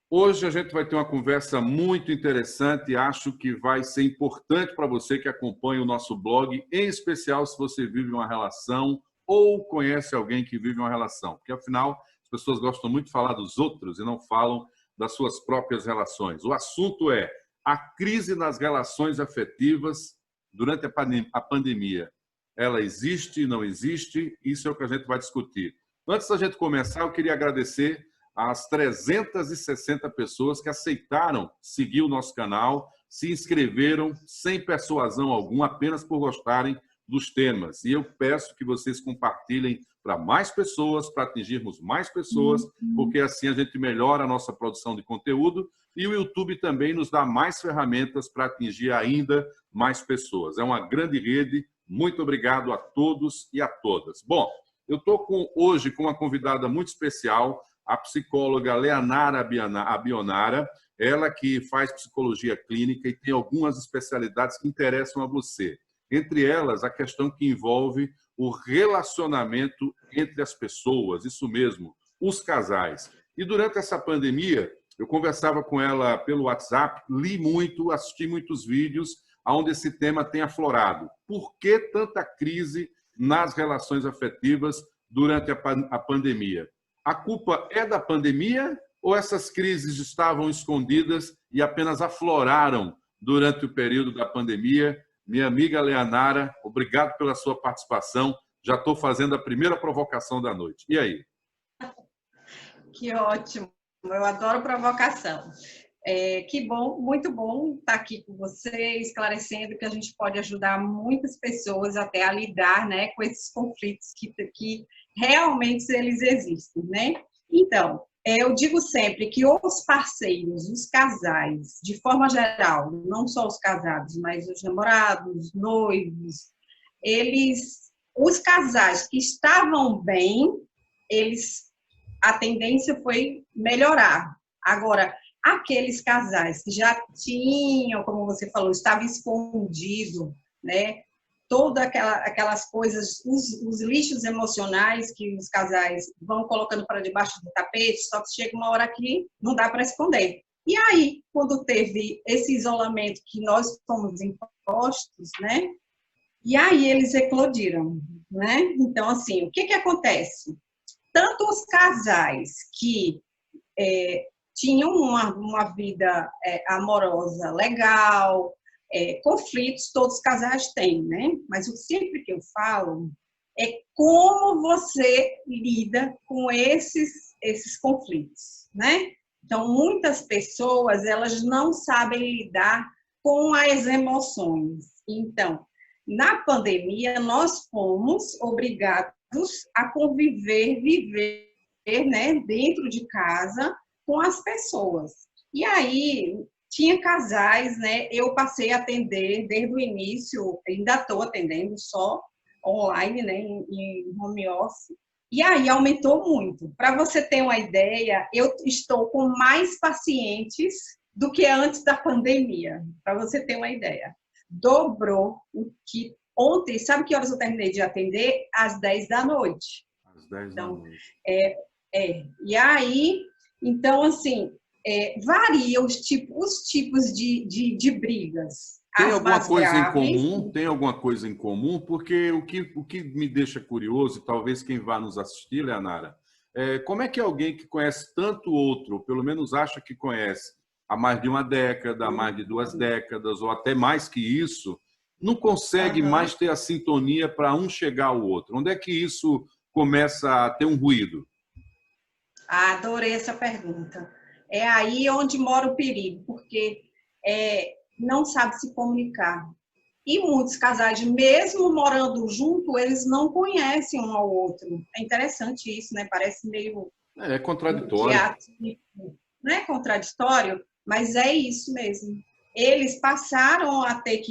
Hoje a gente vai ter uma conversa muito interessante e acho que vai ser importante para você que acompanha o nosso blog, em especial se você vive uma relação ou conhece alguém que vive uma relação, porque afinal as pessoas gostam muito de falar dos outros e não falam das suas próprias relações. O assunto é a crise nas relações afetivas durante a pandemia. Ela existe, não existe? Isso é o que a gente vai discutir. Antes da gente começar, eu queria agradecer às 360 pessoas que aceitaram seguir o nosso canal, se inscreveram sem persuasão alguma, apenas por gostarem dos temas. E eu peço que vocês compartilhem para mais pessoas, para atingirmos mais pessoas, porque assim a gente melhora a nossa produção de conteúdo e o YouTube também nos dá mais ferramentas para atingir ainda mais pessoas. É uma grande rede. Muito obrigado a todos e a todas. Bom, eu estou hoje com uma convidada muito especial, a psicóloga Leonara Abionara, ela que faz psicologia clínica e tem algumas especialidades que interessam a você. Entre elas, a questão que envolve o relacionamento entre as pessoas, isso mesmo, os casais. E durante essa pandemia, eu conversava com ela pelo WhatsApp, li muito, assisti muitos vídeos onde esse tema tem aflorado. Por que tanta crise nas relações afetivas durante a pandemia? A culpa é da pandemia ou essas crises estavam escondidas e apenas afloraram durante o período da pandemia? Minha amiga Leonara, obrigado pela sua participação. Já estou fazendo a primeira provocação da noite. E aí? Que ótimo, eu adoro provocação. Que bom, muito bom estar aqui com você, esclarecendo que a gente pode ajudar muitas pessoas até a lidar, né, com esses conflitos que realmente eles existem, né? Então, eu digo sempre que os parceiros, os casais, de forma geral, não só os casados, mas os namorados, os noivos, os casais que estavam bem, a tendência foi melhorar. Agora, aqueles casais que já tinham, como você falou, estava escondido, né? Todas aquelas coisas, os lixos emocionais que os casais vão colocando para debaixo do tapete, só que chega uma hora que não dá para esconder. E aí, quando teve esse isolamento que nós fomos impostos, né? E aí eles eclodiram, né? Então, assim, o que acontece? Tanto os casais que tinham uma vida amorosa legal, conflitos todos os casais têm, né? Mas o sempre que eu falo é como você lida com esses conflitos, né? Então, muitas pessoas, elas não sabem lidar com as emoções. Então, na pandemia, nós fomos obrigados a conviver, viver, né, dentro de casa com as pessoas. E aí, tinha casais, né? Eu passei a atender desde o início, ainda estou atendendo só online, né, em home office. E aí aumentou muito. Para você ter uma ideia, eu estou com mais pacientes do que antes da pandemia, para você ter uma ideia. Dobrou o que ontem, sabe que horas eu terminei de atender? Às 10 da noite. Às 10 da noite. E aí, então, assim, varia os tipos de brigas. Tem As alguma mais coisa em graves. comum? Tem alguma coisa em comum? Porque o que me deixa curioso, e talvez quem vá nos assistir, Leonara, como é que alguém que conhece tanto outro, pelo menos acha que conhece, há mais de uma década, há mais de 2 décadas, ou até mais que isso, não consegue mais ter a sintonia para um chegar ao outro? Onde é que isso começa a ter um ruído? Adorei essa pergunta. É aí onde mora o perigo, porque não sabe se comunicar. E muitos casais, mesmo morando junto, eles não conhecem um ao outro. É interessante isso, né? Parece meio É contraditório. teatro, não é contraditório, mas é isso mesmo. Eles passaram a ter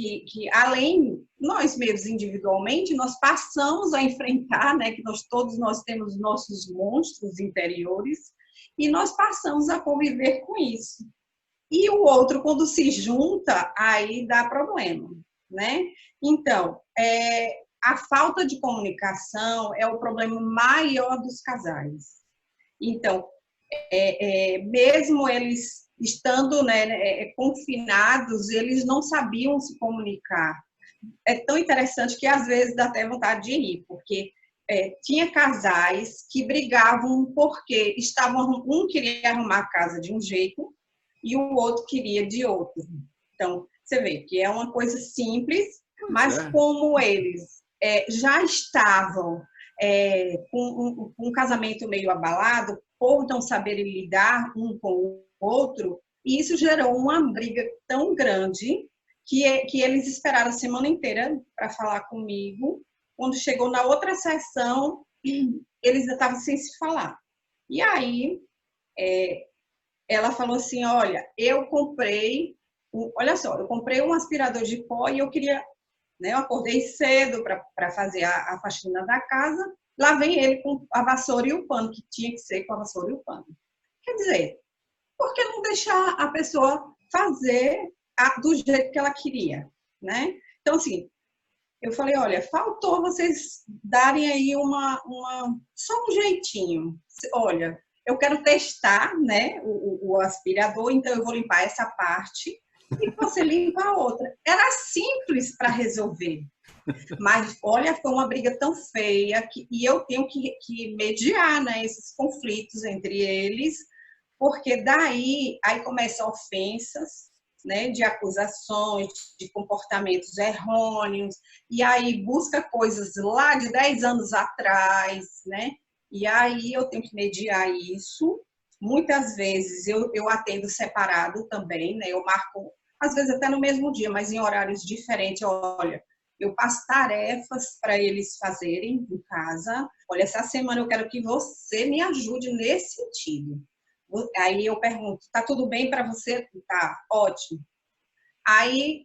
além, nós mesmos individualmente, nós passamos a enfrentar, né, que todos nós temos nossos monstros interiores, e nós passamos a conviver com isso. E o outro, quando se junta, aí dá problema, né? Então, a falta de comunicação é o problema maior dos casais. Então, mesmo eles estando, né, confinados, eles não sabiam se comunicar. É tão interessante que às vezes dá até vontade de rir, porque tinha casais que brigavam porque um queria arrumar a casa de um jeito e o outro queria de outro. Então, você vê que é uma coisa simples, mas como eles já estavam com um casamento meio abalado, por não saberem lidar um com o outro, e isso gerou uma briga tão grande que eles esperaram a semana inteira para falar comigo. Quando chegou na outra sessão, eles já estavam sem se falar. E aí, ela falou assim, olha, eu comprei um aspirador de pó e eu queria, né, eu acordei cedo para fazer a faxina da casa, lá vem ele com a vassoura e o pano, que tinha que ser com a vassoura e o pano. Quer dizer, por que não deixar a pessoa fazer do jeito que ela queria, né? Então, assim, eu falei, olha, faltou vocês darem aí só um jeitinho. Olha, eu quero testar, né, o aspirador, então eu vou limpar essa parte e você limpa a outra. Era simples para resolver. Mas, olha, foi uma briga tão feia e eu tenho que mediar, né, esses conflitos entre eles, porque aí começam ofensas, né, de acusações, de comportamentos errôneos, e aí busca coisas lá de 10 anos atrás, né? E aí eu tenho que mediar isso. Muitas vezes eu atendo separado também, né? Eu marco, às vezes até no mesmo dia, mas em horários diferentes. Olha, eu passo tarefas para eles fazerem em casa. Olha, essa semana eu quero que você me ajude nesse sentido. Aí eu pergunto, tá tudo bem para você? Tá, ótimo. Aí,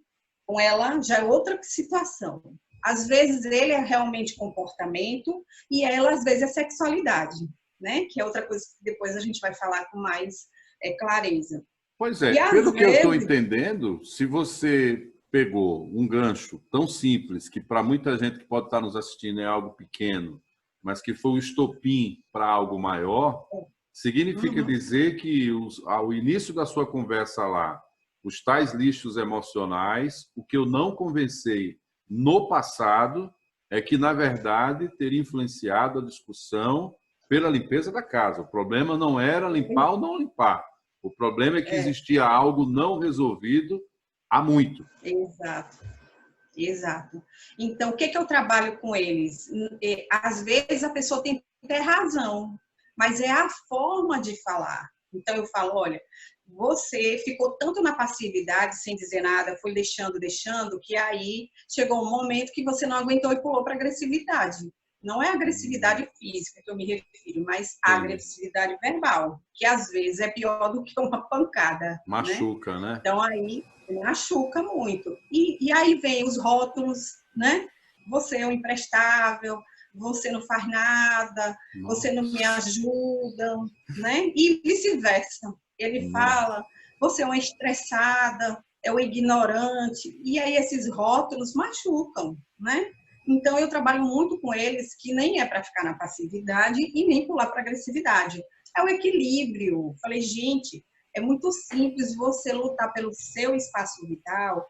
com ela, já é outra situação. Às vezes ele é realmente comportamento e ela, às vezes, é sexualidade, né? Que é outra coisa que depois a gente vai falar com mais clareza. Pois é, E às pelo que eu estou vezes... entendendo, se você pegou um gancho tão simples, que para muita gente que pode estar nos assistindo é algo pequeno, mas que foi um estopim para algo maior, significa dizer que ao início da sua conversa lá, os tais lixos emocionais, o que eu não conversei no passado é que, na verdade, teria influenciado a discussão pela limpeza da casa. O problema não era limpar ou não limpar. O problema é que existia algo não resolvido há muito. Exato. Exato. Então, o que eu trabalho com eles? Às vezes a pessoa tem até razão, mas é a forma de falar. Então, eu falo, olha, você ficou tanto na passividade, sem dizer nada, foi deixando, que aí chegou um momento que você não aguentou e pulou para agressividade. Não é agressividade física que eu me refiro, mas a agressividade verbal, que às vezes é pior do que uma pancada. Machuca, né? Então, aí machuca muito. E aí vem os rótulos, né? Você é um imprestável, você não faz nada, você não me ajuda, né? E vice-versa. Ele fala, você é uma estressada, é um ignorante. E aí esses rótulos machucam, né? Então, eu trabalho muito com eles, que nem é para ficar na passividade e nem pular para agressividade. É o equilíbrio. Falei, gente, é muito simples você lutar pelo seu espaço vital.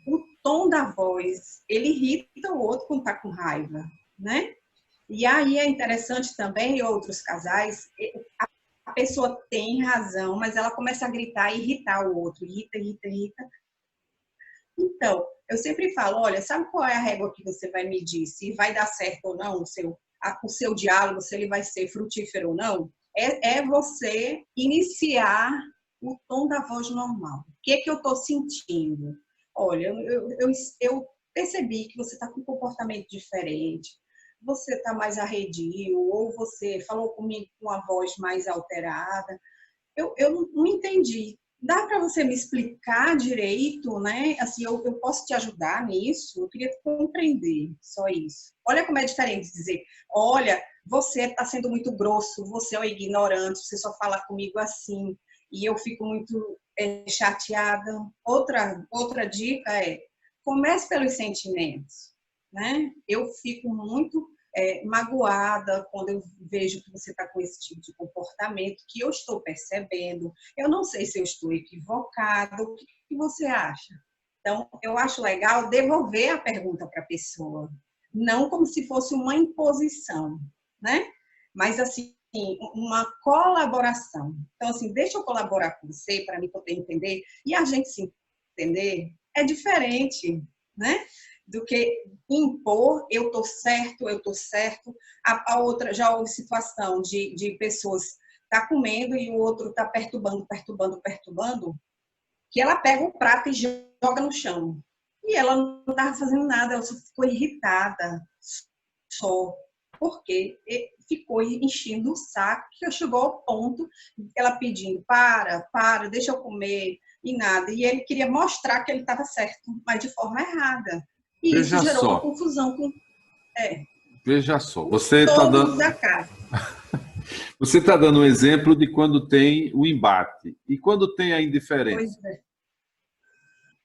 O tom da voz, ele irrita o outro quando está com raiva, né? E aí é interessante também, em outros casais, a pessoa tem razão, mas ela começa a gritar e irritar o outro. Irrita. Então, eu sempre falo, olha, sabe qual é a régua que você vai medir? Se vai dar certo ou não o seu diálogo, se ele vai ser frutífero ou não? É você iniciar o tom da voz normal. O que é que eu estou sentindo? Olha, eu percebi que você está com um comportamento diferente, você está mais arredio, ou você falou comigo com uma voz mais alterada. Eu não entendi. Dá para você me explicar direito, né? Assim, eu posso te ajudar nisso? Eu queria compreender só isso. Olha como é diferente dizer, olha, você está sendo muito grosso, você é um ignorante, você só fala comigo assim, e eu fico muito chateada. Outra dica comece pelos sentimentos, né? Eu fico muito magoada quando eu vejo que você está com esse tipo de comportamento, que eu estou percebendo. Eu não sei se eu estou equivocada. O que você acha? Então, eu acho legal devolver a pergunta para a pessoa, não como se fosse uma imposição, né? Mas, assim, uma colaboração. Então, assim, deixa eu colaborar com você para mim poder entender, e a gente se entender é diferente, né? Do que impor, eu estou certo, eu estou certo. A outra, já houve situação de pessoas tá comendo e o outro está perturbando, que ela pega o prato e joga no chão. E ela não estava fazendo nada, ela só ficou irritada, só porque ficou enchendo o saco, que chegou ao ponto, ela pedindo, para, deixa eu comer, e nada. E ele queria mostrar que ele estava certo, mas de forma errada. E isso Veja gerou uma só. confusão Veja só. com todos da casa. Você está dando um exemplo de quando tem o embate. E quando tem a indiferença? Pois é.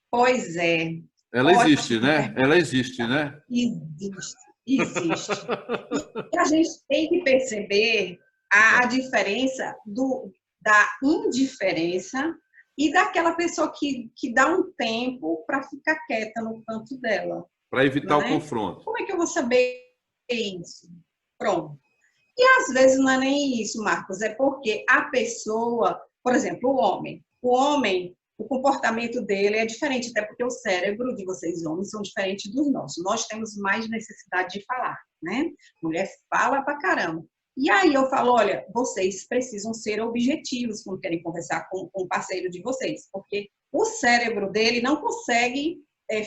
Pois é. Ela existe, né? Ela existe, né? Existe. E a gente tem que perceber a diferença da indiferença e daquela pessoa que dá um tempo para ficar quieta no canto dela. Para evitar o né? confronto. Como é que eu vou saber isso? Pronto. E às vezes não é nem isso, Marcos, é porque a pessoa, por exemplo, o homem, o comportamento dele é diferente, até porque o cérebro de vocês homens são diferentes dos nossos. Nós temos mais necessidade de falar, né? Mulher fala pra caramba. E aí eu falo, olha, vocês precisam ser objetivos quando querem conversar com o parceiro de vocês, porque o cérebro dele não consegue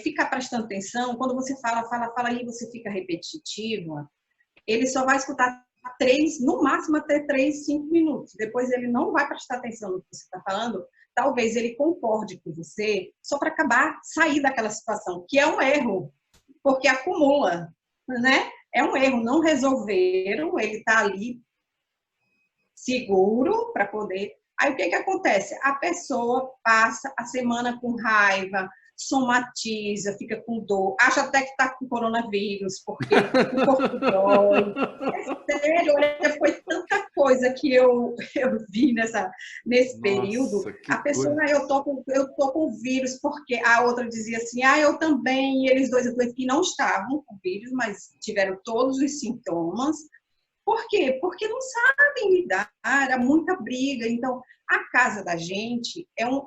ficar prestando atenção. Quando você fala, e você fica repetitiva, ele só vai escutar no máximo até 3, 5 minutos. Depois ele não vai prestar atenção no que você está falando. Talvez ele concorde com você só para sair daquela situação, que é um erro, porque acumula, né? É um erro, não resolveram, ele está ali seguro para poder... Aí o que acontece? A pessoa passa a semana com raiva, somatiza, fica com dor, acha até que está com coronavírus, porque o corpo dói. É sério, olha, foi tanta coisa que eu vi nesse período. A pessoa, eu tô com vírus, porque a outra dizia assim, eu também, e eles dois que não estavam com vírus, mas tiveram todos os sintomas. Por quê? Porque não sabem lidar, era muita briga. Então, a casa da gente é um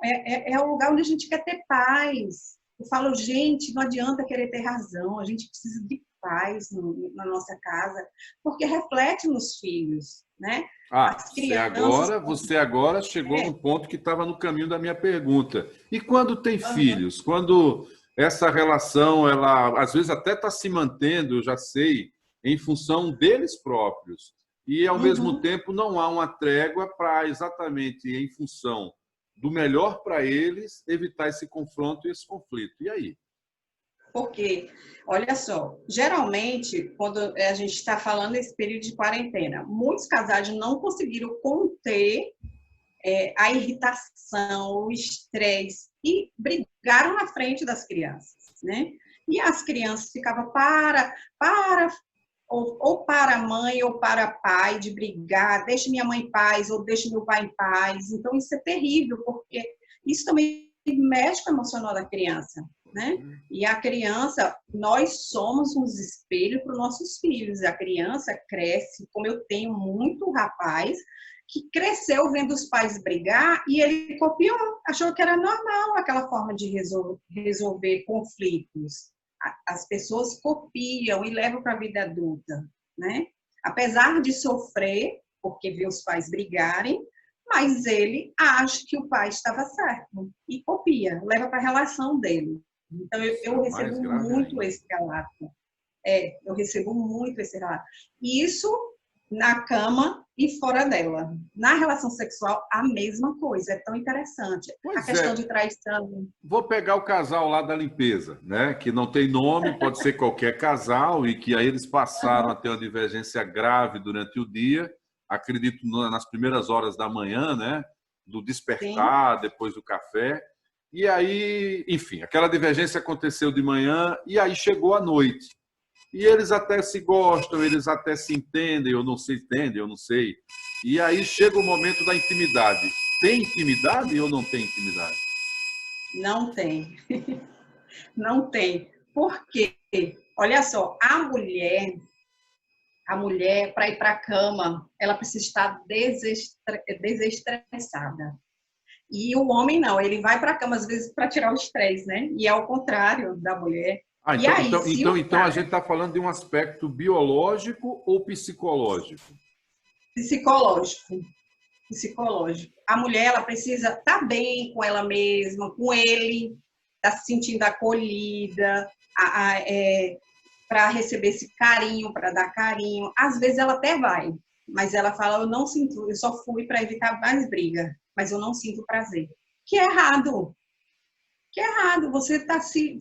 lugar onde a gente quer ter paz. Eu falo, gente, não adianta querer ter razão, a gente precisa de paz na nossa casa, porque reflete nos filhos, né? As crianças... Você agora chegou no ponto que estava no caminho da minha pergunta. E quando tem filhos? Quando essa relação, ela às vezes até está se mantendo, eu já sei, em função deles próprios. E, ao mesmo tempo, não há uma trégua para exatamente, em função do melhor para eles, evitar esse confronto e esse conflito. E aí? Porque, olha só, geralmente, quando a gente está falando desse período de quarentena, muitos casais não conseguiram conter a irritação, o estresse e brigaram na frente das crianças, né? E as crianças ficavam ou para a mãe ou para o pai de brigar, deixe minha mãe em paz ou deixe meu pai em paz. Então, isso é terrível, porque isso também mexe com o emocional da criança, né? E a criança, nós somos um espelho para os nossos filhos. A criança cresce, como eu tenho muito rapaz, que cresceu vendo os pais brigar e ele copiou, achou que era normal aquela forma de resolver conflitos. As pessoas copiam e levam para a vida adulta, né? Apesar de sofrer, porque vê os pais brigarem, mas ele acha que o pai estava certo e copia, leva para a relação dele. Então, eu recebo muito esse relato. Eu recebo muito esse relato. E isso na cama e fora dela. Na relação sexual, a mesma coisa. É tão interessante. A questão de traição. Vou pegar o casal lá da limpeza, né? Que não tem nome, pode ser qualquer casal, e que aí eles passaram a ter uma divergência grave durante o dia, acredito nas primeiras horas da manhã, né? Do despertar, depois do café. E aí, enfim, aquela divergência aconteceu de manhã e aí chegou a noite. e eles até se gostam, eles até se entendem ou não se entendem, eu não sei. E aí chega o momento da intimidade. Tem intimidade ou não tem intimidade? Não tem. Não tem. Por quê? Olha só, a mulher para ir para a cama, ela precisa estar desestressada. E o homem não, ele vai para a cama às vezes para tirar o estresse, né? E é o contrário da mulher. Ah, E aí, se o a cara gente está falando de um aspecto biológico ou psicológico? psicológico, psicológico, a mulher ela precisa estar bem com ela mesma, com ele, estar se sentindo acolhida, para receber esse carinho, para dar carinho. Às vezes ela até vai, mas ela fala, eu não sinto, eu só fui para evitar mais briga, mas eu não sinto prazer. Que é errado. Que é errado. Você está se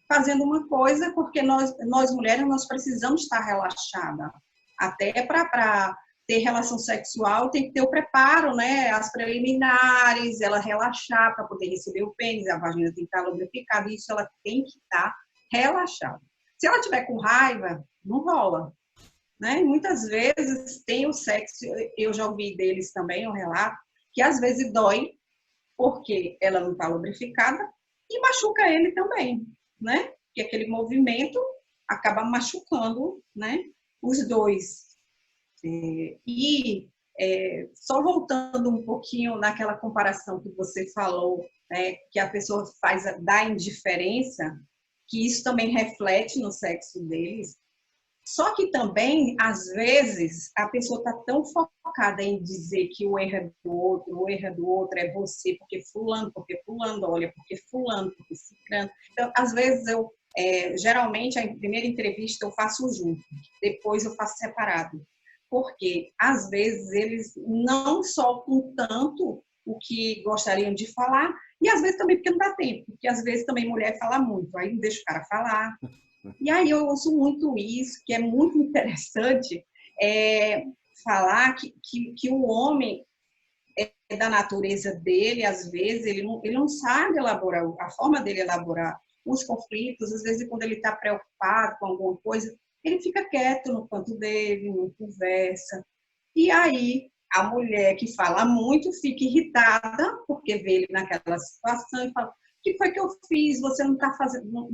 fazendo uma coisa porque nós mulheres nós precisamos estar relaxada. Até para ter relação sexual tem que ter o preparo, né? As preliminares, ela relaxar para poder receber o pênis, a vagina tem que estar lubrificada, isso ela tem que estar relaxada. Se ela tiver com raiva, não rola. Né? Muitas vezes tem o sexo, eu já ouvi deles também um relato, que às vezes dói porque ela não está lubrificada e machuca ele também, né? Porque aquele movimento acaba machucando, né? Os dois. Só voltando um pouquinho naquela comparação que você falou, né? Que a pessoa faz da indiferença, que isso também reflete no sexo deles. Só que também, às vezes, a pessoa está tão focada em dizer que o erro é do outro, o erro é do outro, é você, porque fulano, olha, porque fulano, porque ciclano. Então, às vezes, geralmente, a primeira entrevista eu faço junto, depois eu faço separado. Porque, às vezes, eles não soltam tanto o que gostariam de falar, e às vezes também porque não dá tempo, porque às vezes também mulher fala muito, aí não deixa o cara falar. E aí eu ouço muito isso, que é muito interessante, falar que o homem, da natureza dele, às vezes, ele não sabe elaborar, a forma dele elaborar os conflitos, às vezes quando ele está preocupado com alguma coisa, ele fica quieto no canto dele, não conversa. E aí a mulher que fala muito fica irritada, porque vê ele naquela situação e fala, o que foi que eu fiz? Você não está fazendo...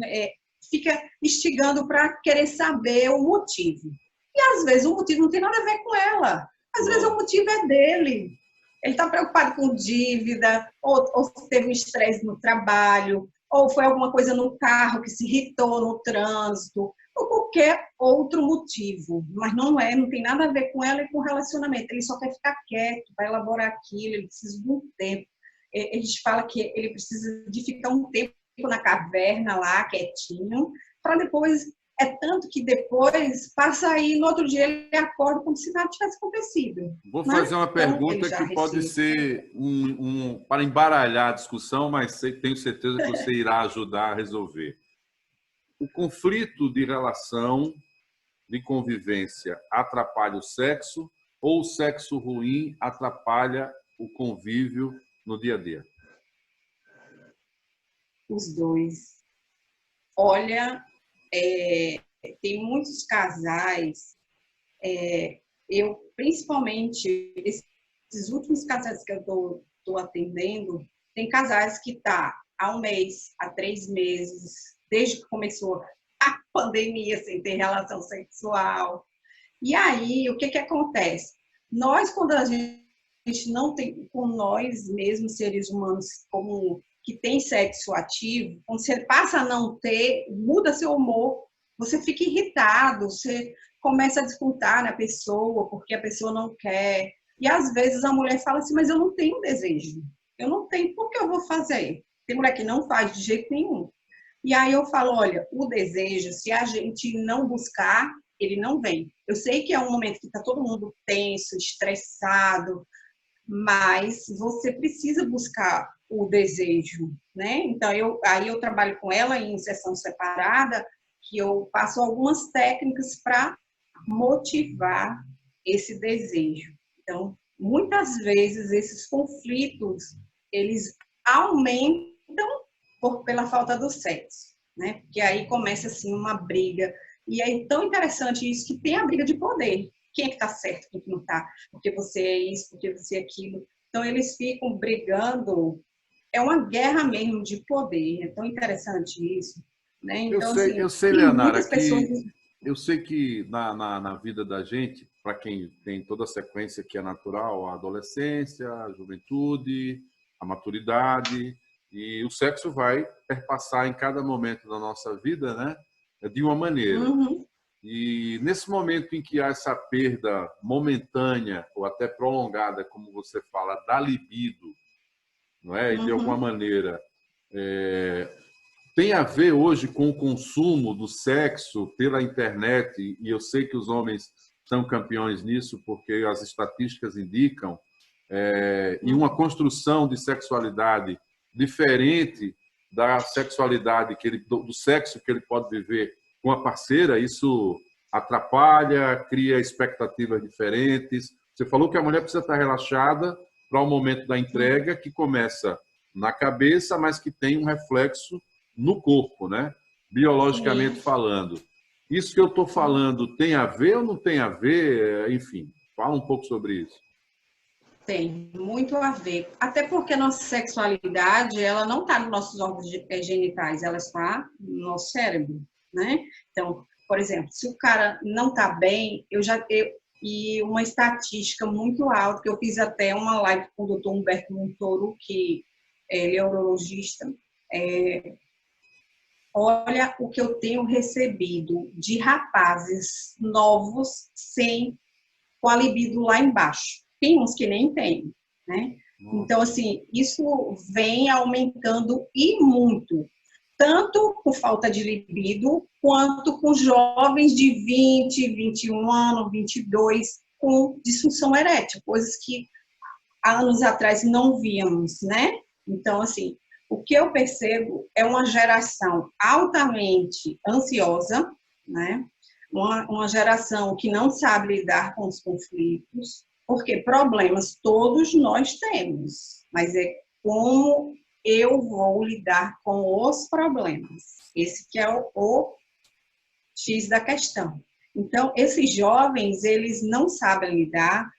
fica instigando para querer saber o motivo. E às vezes o motivo não tem nada a ver com ela. Às vezes o motivo é dele. Ele está preocupado com dívida, ou teve um estresse no trabalho, ou foi alguma coisa no carro que se irritou no trânsito, ou qualquer outro motivo. Mas não tem nada a ver com ela e com o relacionamento. Ele só quer ficar quieto, vai elaborar aquilo, ele precisa de um tempo. A gente fala que ele precisa de ficar um tempo na caverna lá, quietinho, para depois, tanto que depois passa aí, no outro dia ele acorda como se nada tivesse acontecido. Vou fazer uma pergunta que pode ser para embaralhar a discussão, mas tenho certeza que você irá ajudar a resolver. O conflito de relação, de convivência, atrapalha o sexo ou o sexo ruim atrapalha o convívio no dia a dia? Os dois. Olha, tem muitos casais, eu principalmente, esses últimos casais que eu estou atendendo, tem casais que tá há um mês, há 3 meses, desde que começou a pandemia, sem ter relação sexual. E aí, o que acontece? Nós, quando a gente não tem, com nós mesmos, seres humanos, como que tem sexo ativo, quando você passa a não ter, muda seu humor, você fica irritado, você começa a disputar na pessoa, porque a pessoa não quer. E às vezes a mulher fala assim, mas eu não tenho desejo. Eu não tenho, por que eu vou fazer? Tem mulher que não faz de jeito nenhum. E aí eu falo, olha, o desejo, se a gente não buscar, ele não vem. Eu sei que é um momento que está todo mundo tenso, estressado, mas você precisa buscar o desejo, né? Então, aí eu trabalho com ela em sessão separada, que eu passo algumas técnicas para motivar esse desejo. Então, muitas vezes, esses conflitos, eles aumentam pela falta do sexo, né? Porque aí começa, assim, uma briga E é tão interessante isso que tem a briga de poder. Quem é que está certo, quem é que não está? Porque você é isso, porque você é aquilo. Então, eles ficam brigando. É uma guerra mesmo de poder. É tão interessante isso. Né? Então, Eu assim, sei, tem Leonara, muitas pessoas... que eu sei que na vida da gente, para quem tem toda a sequência que é natural, a adolescência, a juventude, a maturidade, e o sexo vai perpassar em cada momento da nossa vida, né? De uma maneira. Uhum, E nesse momento em que há essa perda momentânea ou até prolongada, como você fala, da libido, não é? E de alguma uhum. maneira tem a ver hoje com o consumo do sexo pela internet, e eu sei que os homens são campeões nisso, porque as estatísticas indicam, e uma construção de sexualidade diferente da sexualidade do sexo que ele pode viver com a parceira, isso atrapalha, cria expectativas diferentes. Você falou que a mulher precisa estar relaxada para o momento da entrega, que começa na cabeça, mas que tem um reflexo no corpo, né? Biologicamente Sim, falando. Isso que eu estou falando tem a ver ou não tem a ver? Enfim, fala um pouco sobre isso. tem muito a ver. Até porque a nossa sexualidade, ela não está nos nossos órgãos genitais, ela está no nosso cérebro, né? Então, por exemplo, se o cara não está bem, e uma estatística muito alta, que eu fiz até uma live com o doutor Humberto Montoro, que ele é urologista, olha o que eu tenho recebido de rapazes novos sem com a libido lá embaixo. Tem uns que nem tem, né? Então, assim, isso vem aumentando e muito, tanto com falta de libido, quanto com jovens de 20, 21 anos, 22, com disfunção erétil, coisas que há anos atrás não víamos, né? Então, assim, o que eu percebo é uma geração altamente ansiosa, né? Uma geração que não sabe lidar com os conflitos, porque problemas todos nós temos, mas é como eu vou lidar com os problemas. Esse que é o X da questão. Então, esses jovens, eles não sabem lidar,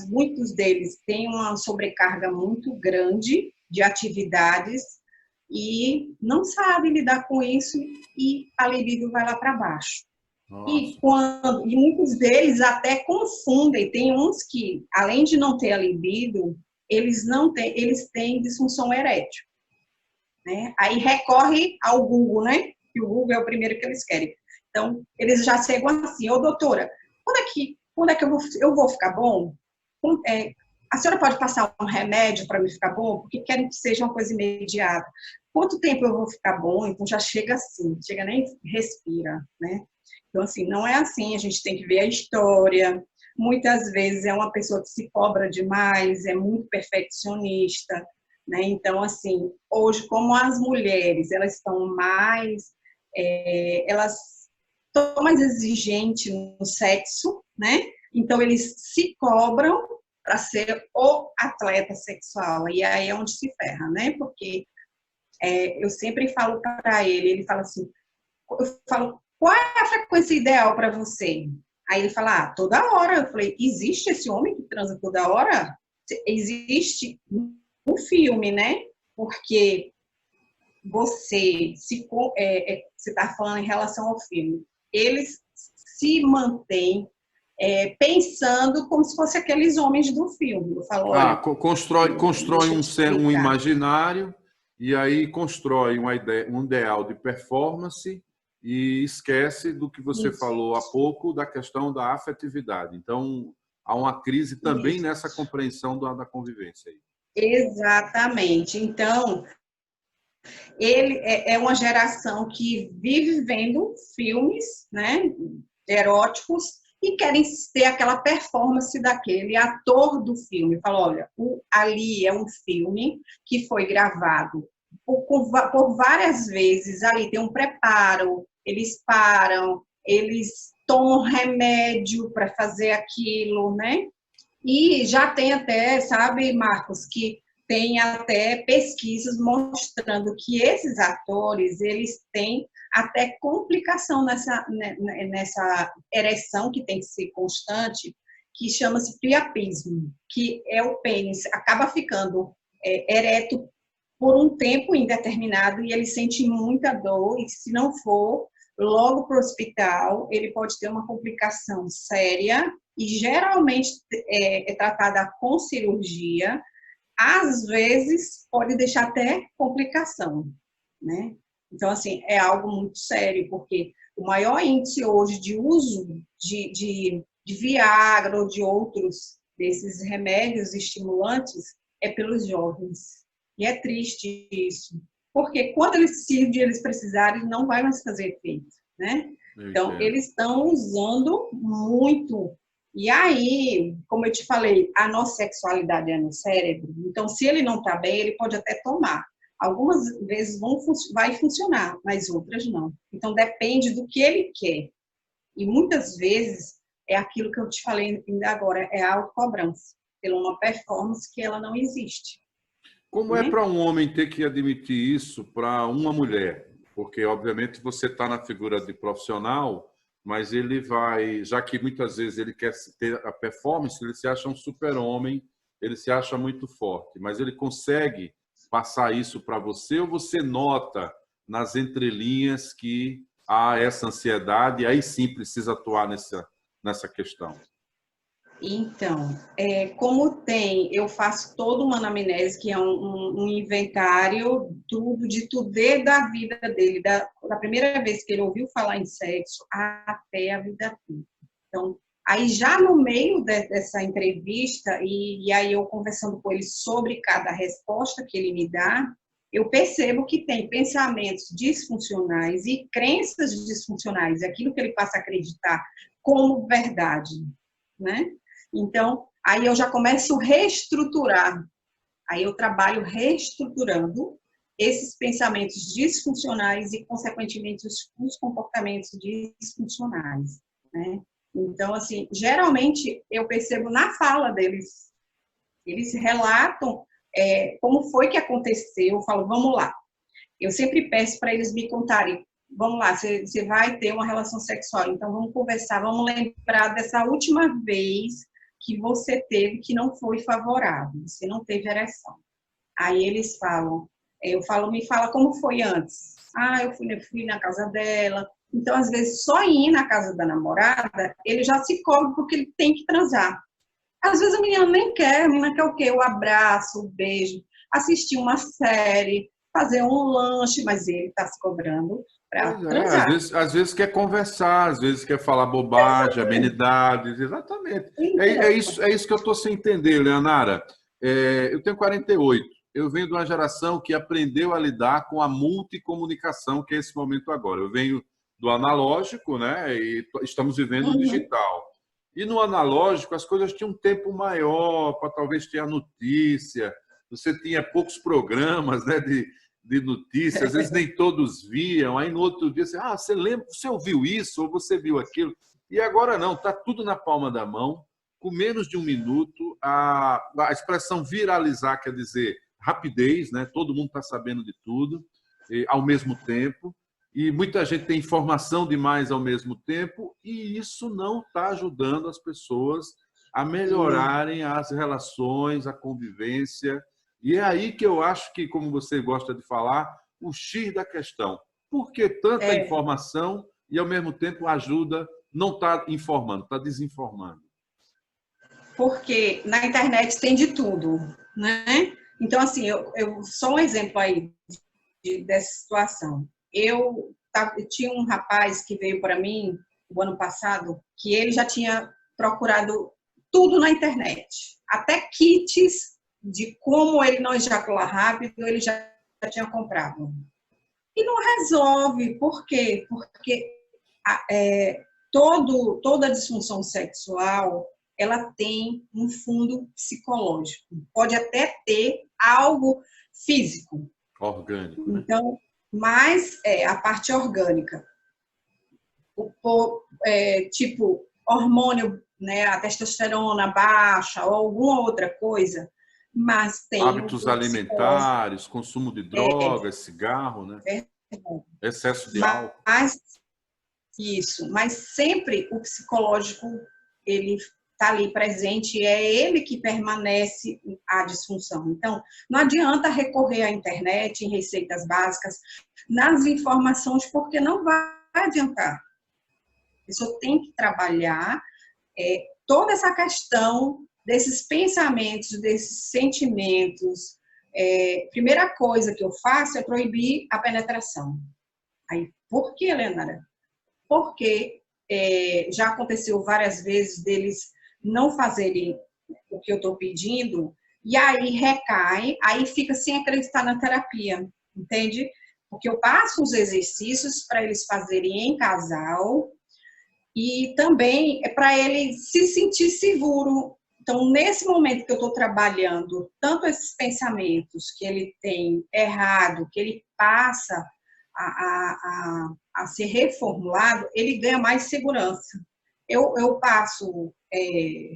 muitos deles têm uma sobrecarga muito grande de atividades e não sabem lidar com isso e a libido vai lá para baixo. Nossa. E muitos deles até confundem, tem uns que, além de não ter a libido, eles têm disfunção erétil, né? Aí recorre ao Google, né? Que o Google é o primeiro que eles querem. Então, eles já chegam assim, ô doutora, quando é que eu vou ficar bom? A senhora pode passar um remédio para me ficar bom? Porque querem que seja uma coisa imediata. Quanto tempo eu vou ficar bom? Então, já chega assim, chega nem respira, né? Então, assim, não é assim, a gente tem que ver a história. Muitas vezes é uma pessoa que se cobra demais, é muito perfeccionista, né? Então, assim, hoje, como as mulheres, elas estão mais, elas estão mais exigentes no sexo, né? Então, eles se cobram para ser o atleta sexual, e aí é onde se ferra, né? Porque eu sempre falo para ele fala assim, eu falo, qual é a frequência ideal para você? Aí ele fala, toda hora. Eu falei, existe esse homem que transa toda hora? Existe um filme, né? Porque você está falando em relação ao filme, eles se mantêm pensando como se fosse aqueles homens do filme. Eu falo, olha, Constrói deixa eu te um explicar. imaginário e aí constrói uma ideia, um ideal de performance e esquece do que você Isso, falou há pouco da questão da afetividade. Então, há uma crise também isso. nessa compreensão da convivência aí. Exatamente. Então, ele é uma geração que vive vendo filmes, né, eróticos e querem ter aquela performance daquele ator do filme. Fala, olha, ali é um filme que foi gravado por várias vezes, ali tem um preparo, eles param, eles tomam remédio para fazer aquilo, né? E já tem até, sabe, Marcos, que tem até pesquisas mostrando que esses atores, eles têm até complicação nessa ereção que tem que ser constante, que chama-se priapismo, que é o pênis, acaba ficando ereto por um tempo indeterminado e ele sente muita dor, e se não for logo para o hospital, ele pode ter uma complicação séria e geralmente é tratada com cirurgia. Às vezes pode deixar até complicação, né? Então, assim, é algo muito sério, porque o maior índice hoje de uso de Viagra ou de outros desses remédios estimulantes é pelos jovens. E é triste isso, porque quando eles precisarem, não vai mais fazer efeito, né? Então, eles estão usando muito. E aí, como eu te falei, a nossa sexualidade é no cérebro, então se ele não está bem, ele pode até tomar. Algumas vezes vai funcionar, mas outras não. Então depende do que ele quer. E muitas vezes é aquilo que eu te falei ainda agora, é a autocobrança, pela uma performance que ela não existe. Como é para um homem ter que admitir isso para uma mulher? Porque, obviamente, você está na figura de profissional, mas ele vai, já que muitas vezes ele quer ter a performance, ele se acha um super-homem, ele se acha muito forte, mas ele consegue passar isso para você ou você nota nas entrelinhas que há essa ansiedade e aí sim precisa atuar nessa questão? Então, como eu faço toda uma anamnese, que é um inventário de tudo desde a vida dele, da primeira vez que ele ouviu falar em sexo até a vida toda. Então, aí já no meio dessa entrevista, e aí eu conversando com ele sobre cada resposta que ele me dá, eu percebo que tem pensamentos disfuncionais e crenças disfuncionais, aquilo que ele passa a acreditar como verdade, né? Então, aí eu já começo a reestruturar. Aí eu trabalho reestruturando esses pensamentos disfuncionais e, consequentemente, os comportamentos disfuncionais, né? Então, assim, geralmente eu percebo na fala deles. Eles relatam como foi que aconteceu. Eu falo, vamos lá. Eu sempre peço para eles me contarem. Vamos lá, você vai ter uma relação sexual, então vamos conversar, vamos lembrar dessa última vez que você teve que não foi favorável, você não teve ereção. Aí eles falam, me fala como foi antes. Ah, eu fui na casa dela. Então, às vezes, só ir na casa da namorada, ele já se cobra porque ele tem que transar. Às vezes a menina nem quer, a menina quer o quê? O abraço, o beijo, assistir uma série, fazer um lanche, mas ele está se cobrando para transar. Às vezes quer conversar, às vezes quer falar bobagem, amenidades, exatamente. É isso que eu estou sem entender, Leonara. Eu tenho 48, eu venho de uma geração que aprendeu a lidar com a multicomunicação, que é esse momento agora. Eu venho do analógico, né? E estamos vivendo o digital. E no analógico, as coisas tinham um tempo maior para talvez ter a notícia, você tinha poucos programas, né, de notícias, às vezes nem todos viam, aí no outro dia você lembra, você ouviu isso ou você viu aquilo, e agora não, está tudo na palma da mão, com menos de um minuto, a expressão viralizar quer dizer rapidez, né? Todo mundo está sabendo de tudo ao mesmo tempo, e muita gente tem informação demais ao mesmo tempo, e isso não está ajudando as pessoas a melhorarem as relações, a convivência. E é aí que eu acho que, como você gosta de falar, o X da questão. Por que tanta informação e, ao mesmo tempo, ajuda não está informando, está desinformando? Porque na internet tem de tudo, né? Então, assim, eu só um exemplo aí dessa situação. Eu tinha um rapaz que veio para mim o ano passado, que ele já tinha procurado tudo na internet, até kits de como ele não ejacular rápido, ele já tinha comprado. E não resolve. Por quê? Porque toda disfunção sexual ela tem um fundo psicológico. Pode até ter algo físico. Orgânico, né? Então, mas a parte orgânica. Tipo, hormônio, né, a testosterona baixa ou alguma outra coisa, mas tem o Hábitos psicológico. alimentares, consumo de drogas, cigarro, né? Excesso de álcool. Mas isso, mas sempre o psicológico ele está ali presente e é ele que permanece a disfunção. Então, não adianta recorrer à internet, em receitas básicas, nas informações, porque não vai adiantar. A pessoa tem que trabalhar toda essa questão desses pensamentos, desses sentimentos. Primeira coisa que eu faço é proibir a penetração. Aí, por que, Lenara? Porque já aconteceu várias vezes deles não fazerem o que eu estou pedindo, e aí recai, aí fica sem acreditar na terapia, entende? Porque eu passo os exercícios para eles fazerem em casal, e também é para ele se sentir seguro. Então, nesse momento que eu estou trabalhando, tanto esses pensamentos que ele tem errado, que ele passa a ser reformulado, ele ganha mais segurança. Eu passo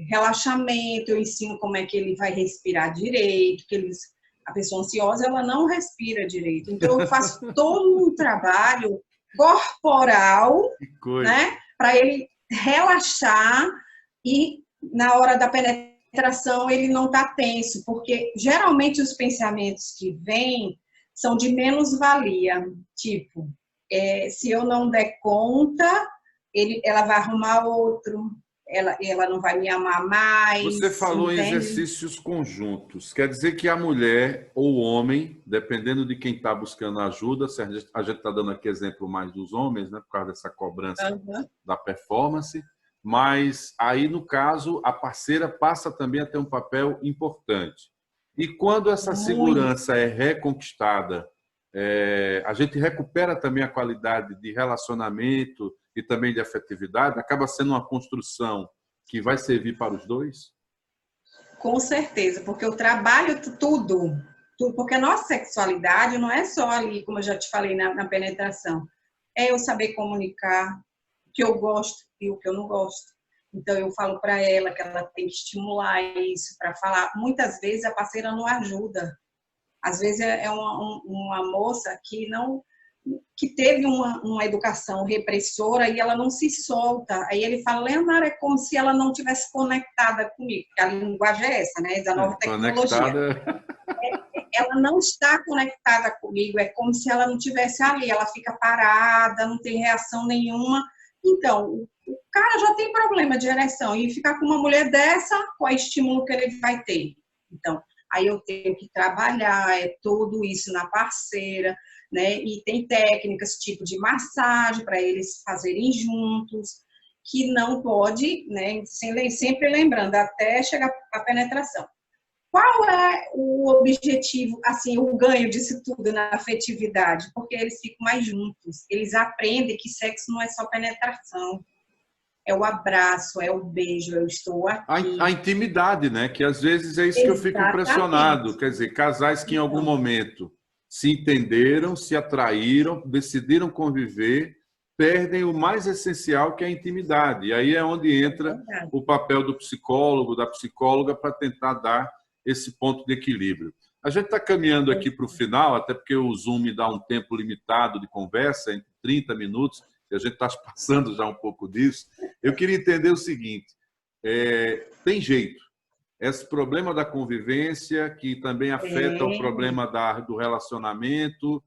relaxamento, eu ensino como é que ele vai respirar direito, a pessoa ansiosa, ela não respira direito. Então, eu faço todo um trabalho corporal, né, para ele relaxar e, na hora da penetração, ele não está tenso, porque, geralmente, os pensamentos que vêm são de menos-valia, tipo, se eu não der conta, ela vai arrumar outro, ela não vai me amar mais. Você falou entende? em exercícios conjuntos. Quer dizer que a mulher ou o homem, dependendo de quem está buscando ajuda, se a gente está dando aqui exemplo mais dos homens, né, por causa dessa cobrança da performance, mas aí, no caso, a parceira passa também a ter um papel importante. E quando essa segurança é reconquistada, a gente recupera também a qualidade de relacionamento e também de afetividade, acaba sendo uma construção que vai servir para os dois? Com certeza, porque eu trabalho tudo, porque a nossa sexualidade não é só ali, como eu já te falei, na penetração. É eu saber comunicar o que eu gosto e o que eu não gosto. Então, eu falo para ela que ela tem que estimular isso, para falar. Muitas vezes a parceira não ajuda. Às vezes é uma moça que teve uma educação repressora e ela não se solta. Aí ele fala, Leonardo, é como se ela não tivesse conectada comigo, porque a linguagem é essa, né, da nova tecnologia. Ela não está conectada comigo, é como se ela não tivesse ali, ela fica parada, não tem reação nenhuma. Então, o cara já tem problema de ereção e ficar com uma mulher dessa, qual é o estímulo que ele vai ter? Então, aí eu tenho que trabalhar tudo isso na parceira, né? E tem técnicas tipo de massagem para eles fazerem juntos, que não pode, né? Sempre lembrando, até chegar à penetração. Qual é o objetivo, assim, o ganho disso tudo na afetividade? Porque eles ficam mais juntos, eles aprendem que sexo não é só penetração. É o abraço, é o beijo, eu estou aqui. A intimidade, né? Que às vezes é isso que eu fico impressionado. Quer dizer, casais que em algum momento se entenderam, se atraíram, decidiram conviver, perdem o mais essencial, que é a intimidade. E aí é onde entra o papel do psicólogo, da psicóloga, para tentar dar esse ponto de equilíbrio. A gente está caminhando aqui para o final, até porque o Zoom me dá um tempo limitado de conversa, entre 30 minutos, e a gente está passando já um pouco disso. Eu queria entender o seguinte, tem jeito. Esse problema da convivência, que também afeta o problema do relacionamento,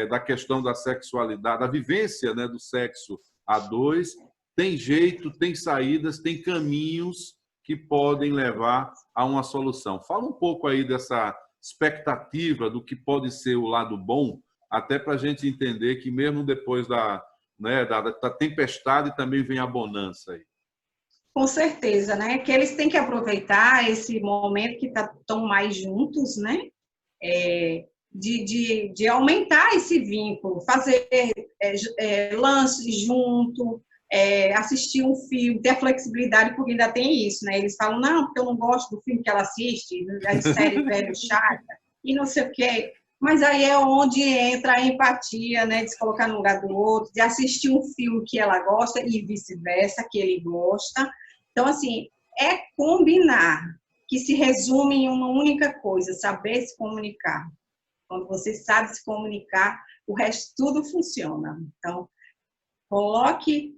da questão da sexualidade, da vivência, né, do sexo a dois, tem jeito, tem saídas, tem caminhos que podem levar a uma solução. Fala um pouco aí dessa expectativa do que pode ser o lado bom, até para a gente entender que mesmo depois da tempestade também vem a bonança aí. Com certeza, né? Que eles têm que aproveitar esse momento que estão mais juntos, né? De aumentar esse vínculo, fazer lanches junto, assistir um filme, ter a flexibilidade, porque ainda tem isso, né? Eles falam, não, porque eu não gosto do filme que ela assiste, das séries velho chata, e não sei o quê. Mas aí é onde entra a empatia, né? De se colocar no lugar do outro, de assistir um filme que ela gosta e vice-versa, que ele gosta. Então, assim, é combinar que se resume em uma única coisa: saber se comunicar. Quando você sabe se comunicar, o resto tudo funciona. Então, coloque,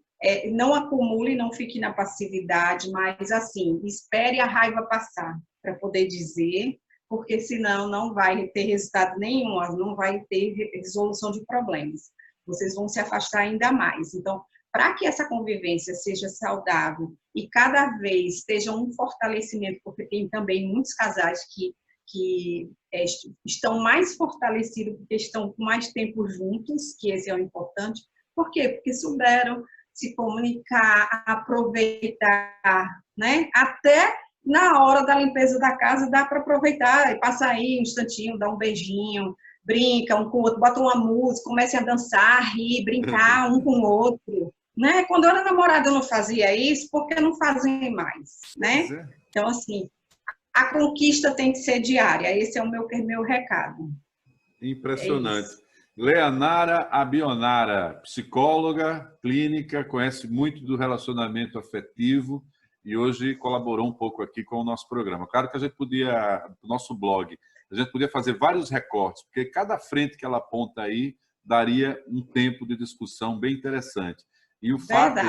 não acumule, não fique na passividade, mas assim, espere a raiva passar para poder dizer, porque senão não vai ter resultado nenhum, não vai ter resolução de problemas. Vocês vão se afastar ainda mais. Então, para que essa convivência seja saudável e cada vez esteja um fortalecimento, porque tem também muitos casais que estão mais fortalecidos porque estão com mais tempo juntos, que esse é o importante. Por quê? Porque souberam se comunicar, aproveitar, né? Até na hora da limpeza da casa dá para aproveitar e passar aí um instantinho, dar um beijinho, brinca um com o outro, bota uma música, comece a dançar, rir, brincar um com o outro, né? Quando eu era namorada eu não fazia isso, porque não fazem mais, né? Então, assim, a conquista tem que ser diária. Esse é o meu recado. Impressionante. Leonara Abionara, psicóloga clínica, conhece muito do relacionamento afetivo e hoje colaborou um pouco aqui com o nosso programa. Claro que a gente podia, no nosso blog, a gente podia fazer vários recortes, porque cada frente que ela aponta aí daria um tempo de discussão bem interessante. E o fato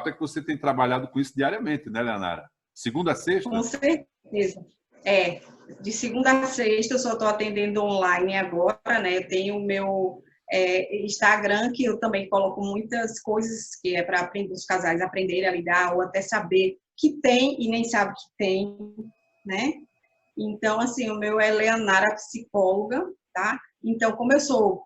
é que você tem trabalhado com isso diariamente, né, Leonara? Segunda a sexta? Com certeza. De segunda a sexta eu só estou atendendo online agora, né? Eu tenho o meu Instagram, que eu também coloco muitas coisas que é para os casais aprenderem a lidar ou até saber que tem e nem sabe que tem, né? Então, assim, o meu é Leonara Psicóloga, tá? Então, como eu sou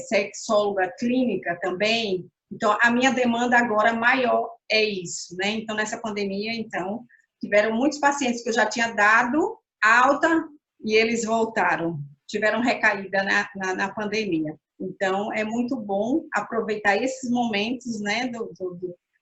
sexóloga clínica também, então a minha demanda agora maior é isso, né? Então, nessa pandemia, então, tiveram muitos pacientes que eu já tinha dado alta e eles voltaram, tiveram recaída na pandemia. Então, é muito bom aproveitar esses momentos, né,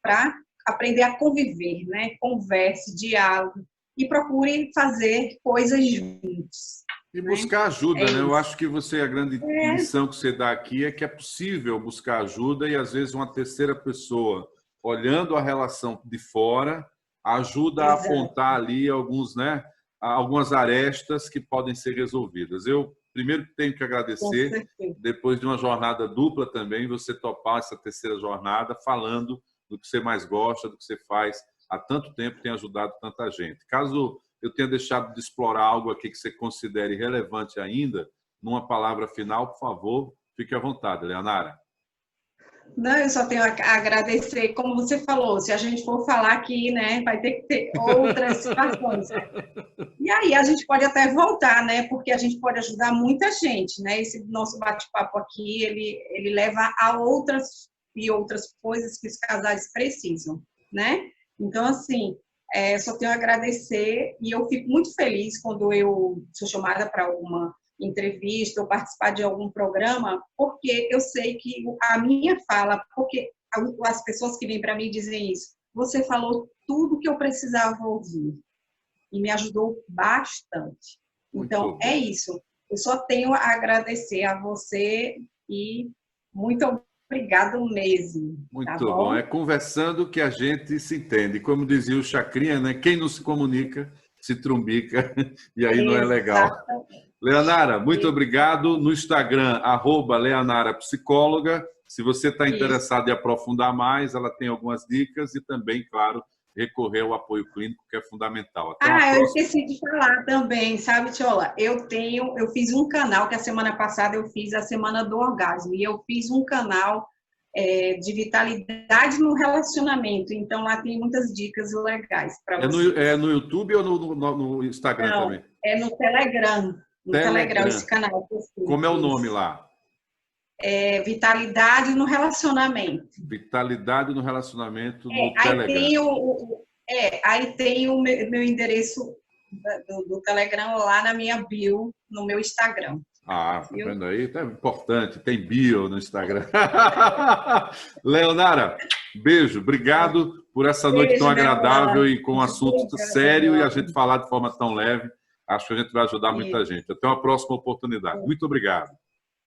para aprender a conviver, né? Converse, diálogo e procure fazer coisas juntos. E buscar ajuda, né? Eu acho que a grande lição que você dá aqui é que é possível buscar ajuda e, às vezes, uma terceira pessoa, olhando a relação de fora, ajuda a apontar ali algumas arestas que podem ser resolvidas. Eu, primeiro, tenho que agradecer, depois de uma jornada dupla também, você topar essa terceira jornada falando do que você mais gosta, do que você faz há tanto tempo, tem ajudado tanta gente. Caso eu tenha deixado de explorar algo aqui que você considere relevante ainda, numa palavra final, por favor, fique à vontade, Leonara. Não, eu só tenho a agradecer, como você falou, se a gente for falar aqui, né, vai ter que ter outras situações. E aí a gente pode até voltar, né, porque a gente pode ajudar muita gente, né, esse nosso bate-papo aqui, ele leva a outras coisas que os casais precisam, né? Então, assim, só tenho a agradecer e eu fico muito feliz quando eu sou chamada para alguma entrevista ou participar de algum programa, porque eu sei que a minha fala, porque as pessoas que vêm para mim dizem isso, você falou tudo que eu precisava ouvir e me ajudou bastante. Então, é isso. Eu só tenho a agradecer a você e muito obrigado mesmo. Muito bom. É conversando que a gente se entende. Como dizia o Chacrinha, né? Quem não se comunica se trumbica e aí não é legal. Leonara, muito obrigado. No Instagram, @LeonaraPsicóloga. Se você está interessado em aprofundar mais, ela tem algumas dicas e também, claro, recorrer ao apoio clínico, que é fundamental. Eu esqueci de falar também, sabe, Tiola? Eu fiz um canal, que a semana passada eu fiz a Semana do Orgasmo, e eu fiz um canal de vitalidade no relacionamento. Então, lá tem muitas dicas legais para vocês. É no YouTube ou no Instagram? Não, também? É no Telegram. No Telegram, esse canal que eu fiz. Como é o nome lá? Vitalidade no Relacionamento. Vitalidade no Relacionamento no Telegram. Aí tem o meu endereço do Telegram lá na minha bio, no meu Instagram. Tá vendo aí? É importante, tem bio no Instagram. Leonara, beijo, obrigado por essa noite tão agradável e com um assunto sério e a gente falar de forma tão leve. Acho que a gente vai ajudar muita gente. Até uma próxima oportunidade. Muito obrigado.